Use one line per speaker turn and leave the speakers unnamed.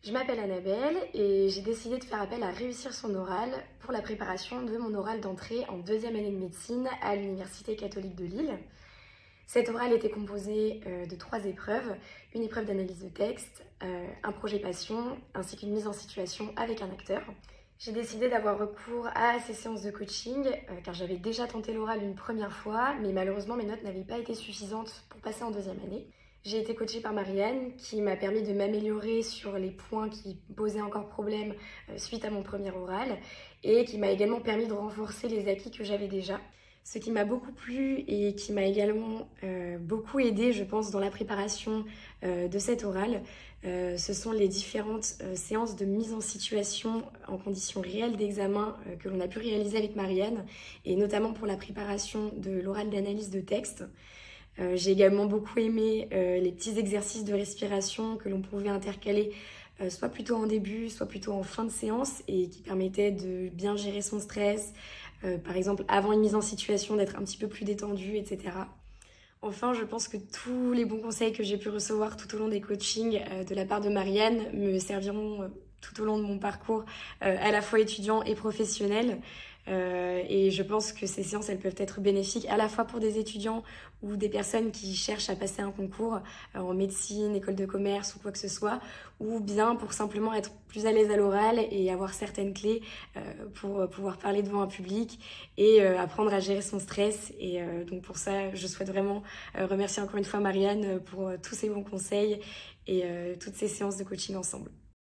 Je m'appelle Annabelle et j'ai décidé de faire appel à Réussir son oral pour la préparation de mon oral d'entrée en deuxième année de médecine à l'Université catholique de Lille. Cet oral était composé de 3 épreuves, une épreuve d'analyse de texte, un projet passion ainsi qu'une mise en situation avec un acteur. J'ai décidé d'avoir recours à ces séances de coaching car j'avais déjà tenté l'oral une première fois, mais malheureusement mes notes n'avaient pas été suffisantes pour passer en deuxième année. J'ai été coachée par Marianne qui m'a permis de m'améliorer sur les points qui posaient encore problème suite à mon premier oral et qui m'a également permis de renforcer les acquis que j'avais déjà. Ce qui m'a beaucoup plu et qui m'a également beaucoup aidé, je pense, dans la préparation de cet oral, ce sont les différentes séances de mise en situation en conditions réelles d'examen que l'on a pu réaliser avec Marianne, et notamment pour la préparation de l'oral d'analyse de texte. J'ai également beaucoup aimé les petits exercices de respiration que l'on pouvait intercaler soit plutôt en début, soit plutôt en fin de séance et qui permettaient de bien gérer son stress, par exemple avant une mise en situation d'être un petit peu plus détendu, etc. Enfin, je pense que tous les bons conseils que j'ai pu recevoir tout au long des coachings de la part de Marianne me serviront tout au long de mon parcours à la fois étudiant et professionnel. Et je pense que ces séances, elles peuvent être bénéfiques à la fois pour des étudiants ou des personnes qui cherchent à passer un concours en médecine, école de commerce ou quoi que ce soit, ou bien pour simplement être plus à l'aise à l'oral et avoir certaines clés pour pouvoir parler devant un public et apprendre à gérer son stress. Et donc pour ça, je souhaite vraiment remercier encore une fois Marianne pour tous ses bons conseils et toutes ces séances de coaching ensemble.